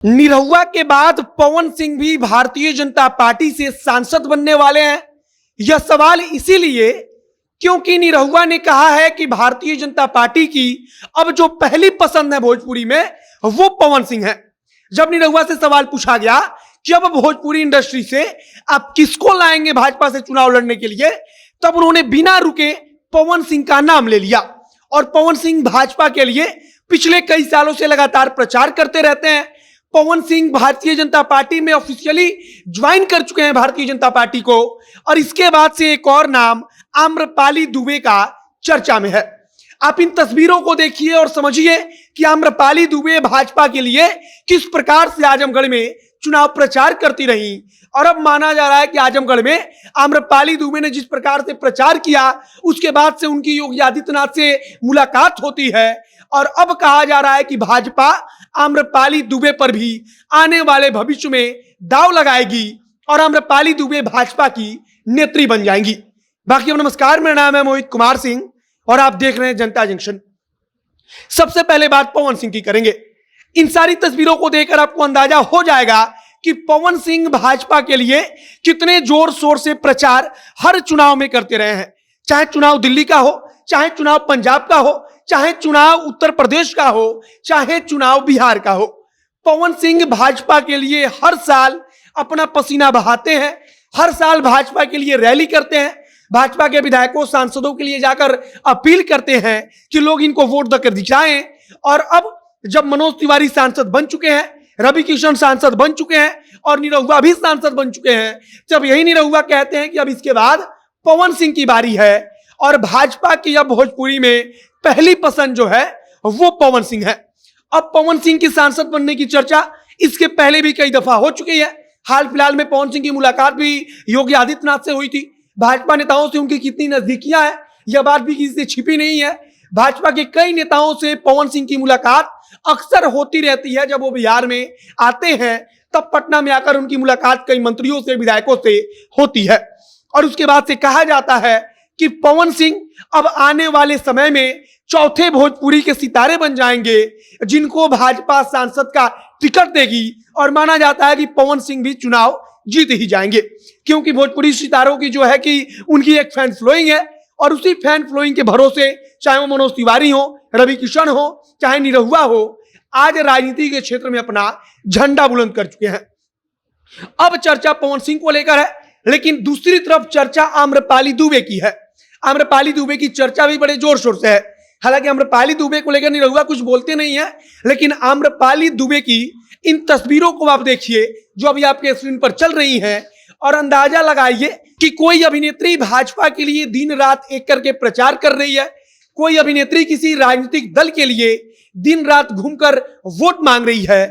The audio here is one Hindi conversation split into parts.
निरहुआ के बाद पवन सिंह भी भारतीय जनता पार्टी से सांसद बनने वाले हैं। यह सवाल इसीलिए क्योंकि निरहुआ ने कहा है कि भारतीय जनता पार्टी की अब जो पहली पसंद है भोजपुरी में वो पवन सिंह है। जब निरहुआ से सवाल पूछा गया कि अब भोजपुरी इंडस्ट्री से आप किसको लाएंगे भाजपा से चुनाव लड़ने के लिए, तब उन्होंने बिना रुके पवन सिंह का नाम ले लिया। और पवन सिंह भाजपा के लिए पिछले कई सालों से लगातार प्रचार करते रहते हैं। पवन सिंह भारतीय जनता पार्टी में ऑफिशियली ज्वाइन कर चुके हैं भारतीय जनता पार्टी को। और इसके बाद से एक और नाम आम्रपाली दुबे का चर्चा में है। आप इन तस्वीरों को देखिए और समझिए कि आम्रपाली दुबे भाजपा के लिए किस प्रकार से आजमगढ़ में चुनाव प्रचार करती रही। और अब माना जा रहा है कि आजमगढ़ में आम्रपाली दुबे ने जिस प्रकार से प्रचार किया उसके बाद से उनकी योगी आदित्यनाथ से मुलाकात होती है। और अब कहा जा रहा है कि भाजपा आम्रपाली दुबे पर भी आने वाले भविष्य में दांव लगाएगी और आम्रपाली दुबे भाजपा की नेत्री बन जाएंगी। बाकी नमस्कार, मेरा नाम है मोहित कुमार सिंह और आप देख रहे हैं जनता जंक्शन। सबसे पहले बात पवन सिंह की करेंगे। इन सारी तस्वीरों को देखकर आपको अंदाजा हो जाएगा कि पवन सिंह भाजपा के लिए कितने जोर शोर से प्रचार हर चुनाव में करते रहे हैं। चाहे चुनाव दिल्ली का हो, चाहे चुनाव पंजाब का हो, चाहे चुनाव उत्तर प्रदेश का हो, चाहे चुनाव बिहार का हो। पवन सिंह भाजपा के लिए हर साल अपना पसीना बहाते हैं। हर साल भाजपा के लिए रैली करते हैं। भाजपा के विधायकों सांसदों के लिए जाकर अपील करते हैं कि लोग इनको वोट देकर दिखाएं। और अब जब मनोज तिवारी सांसद बन चुके हैं, रवि किशन सांसद बन चुके हैं और निरहुआ भी सांसद बन चुके हैं, जब यही निरहुआ कहते हैं कि अब इसके बाद पवन सिंह की बारी है और भाजपा की अब भोजपुरी में पहली पसंद जो है वो पवन सिंह है। अब पवन सिंह की सांसद बनने की चर्चा इसके पहले भी कई दफा हो चुकी है। हाल फिलहाल में पवन सिंह की मुलाकात भी योगी आदित्यनाथ से हुई थी। भाजपा नेताओं से उनकी कितनी नजदीकियां हैं यह बात भी किसी से छिपी नहीं है। भाजपा के कई नेताओं से पवन सिंह की मुलाकात अक्सर होती रहती है। जब वो बिहार में आते हैं तब पटना में आकर उनकी मुलाकात कई मंत्रियों से, विधायकों से होती है। और उसके बाद से कहा जाता है कि पवन सिंह अब आने वाले समय में चौथे भोजपुरी के सितारे बन जाएंगे जिनको भाजपा सांसद का टिकट देगी। और माना जाता है कि पवन सिंह भी चुनाव जीत ही जाएंगे, क्योंकि भोजपुरी सितारों की जो है कि उनकी एक फैन फॉलोइंग है। और उसी फैन फॉलोइंग के भरोसे चाहे वो मनोज तिवारी हो, रवि किशन हो, चाहे निरहुआ हो, आज राजनीति के क्षेत्र में अपना झंडा बुलंद कर चुके हैं। अब चर्चा पवन सिंह को लेकर है, लेकिन दूसरी तरफ चर्चा आम्रपाली दुबे की है। आम्रपाली दुबे की चर्चा भी बड़े जोर शोर से है। हालांकि आम्रपाली दुबे को लेकर निरहुआ कुछ बोलते नहीं है, लेकिन आम्रपाली दुबे की इन तस्वीरों को आप देखिए जो अभी आपके स्क्रीन पर चल रही हैं और अंदाजा लगाइए कि कोई अभिनेत्री भाजपा के लिए दिन रात एक करके प्रचार कर रही है। कोई अभिनेत्री किसी राजनीतिक दल के लिए दिन रात घूमकर वोट मांग रही है।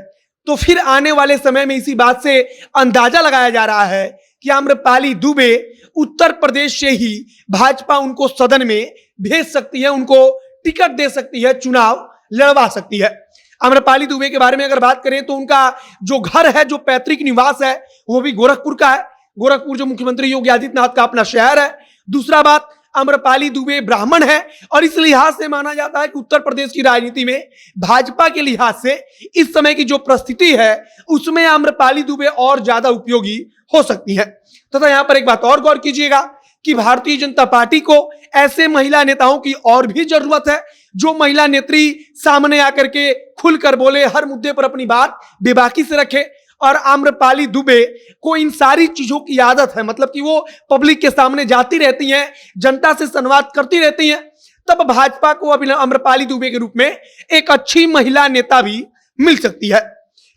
तो फिर आने वाले समय में इसी बात से अंदाजा लगाया जा रहा है कि आम्रपाली दुबे उत्तर प्रदेश से ही भाजपा उनको सदन में भेज सकती है, उनको टिकट दे सकती है, चुनाव लड़वा सकती है। आम्रपाली दुबे के बारे में अगर बात करें तो उनका जो घर है, जो पैतृक निवास है, वो भी गोरखपुर का है। गोरखपुर जो मुख्यमंत्री योगी आदित्यनाथ का अपना शहर है। दूसरा बात, आम्रपाली दुबे ब्राह्मण है और इस लिहाज से माना जाता है कि उत्तर प्रदेश की राजनीति में भाजपा के लिहाज से इस समय की जो परिस्थिति है उसमें आम्रपाली दुबे और ज्यादा उपयोगी हो सकती है। तथा यहां पर एक बात और गौर कीजिएगा कि भारतीय जनता पार्टी को ऐसे महिला नेताओं की और भी जरूरत है जो महिला नेत्री सामने आकर के खुलकर बोले, हर मुद्दे पर अपनी बात बेबाकी से रखे। और आम्रपाली दुबे को इन सारी चीजों की आदत है, मतलब कि वो पब्लिक के सामने जाती रहती हैं, जनता से संवाद करती रहती हैं। तब भाजपा को अभी आम्रपाली दुबे के रूप में एक अच्छी महिला नेता भी मिल सकती है।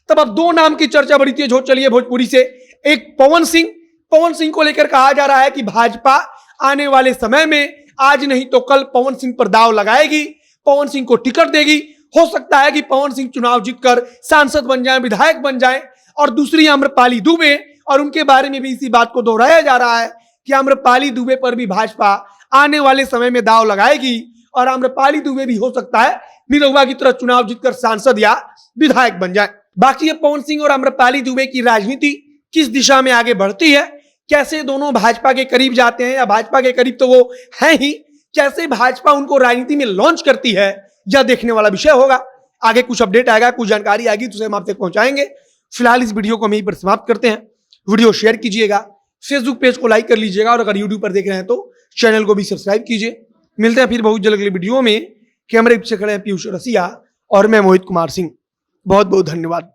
तब अब दो नाम की चर्चा बड़ी तेज हो चली है भोजपुरी से। एक पवन सिंह को लेकर कहा जा रहा है कि भाजपा आने वाले समय में आज नहीं तो कल पवन सिंह पर दांव लगाएगी, पवन सिंह को टिकट देगी। हो सकता है कि पवन सिंह चुनाव जीतकर सांसद बन जाए, विधायक बन जाए। और दूसरी आम्रपाली दुबे, और उनके बारे में भी इसी बात को दोहराया जा रहा है कि आम्रपाली दुबे पर भी भाजपा आने वाले समय में दांव लगाएगी और आम्रपाली दुबे भी हो सकता है निरहुआ की तरह चुनाव जीतकर सांसद या विधायक बन जाए। बाकी ये पवन सिंह और आम्रपाली दुबे की राजनीति किस दिशा में आगे बढ़ती है, कैसे दोनों भाजपा के करीब जाते हैं, या भाजपा के करीब तो वो हैं ही, कैसे भाजपा उनको राजनीति में लॉन्च करती है, यह देखने वाला विषय होगा। आगे कुछ अपडेट आएगा, कुछ जानकारी आएगी तो उसे हम आप तक पहुंचाएंगे। फिलहाल इस वीडियो को हम यहीं पर समाप्त करते हैं। वीडियो शेयर कीजिएगा, फेसबुक पेज को लाइक कर लीजिएगा और अगर यूट्यूब पर देख रहे हैं तो चैनल को भी सब्सक्राइब कीजिए। मिलते हैं फिर बहुत जल्द अगले वीडियो में। कैमरे पीछे खड़े हैं पीयूष रसिया और मैं मोहित कुमार सिंह। बहुत बहुत धन्यवाद।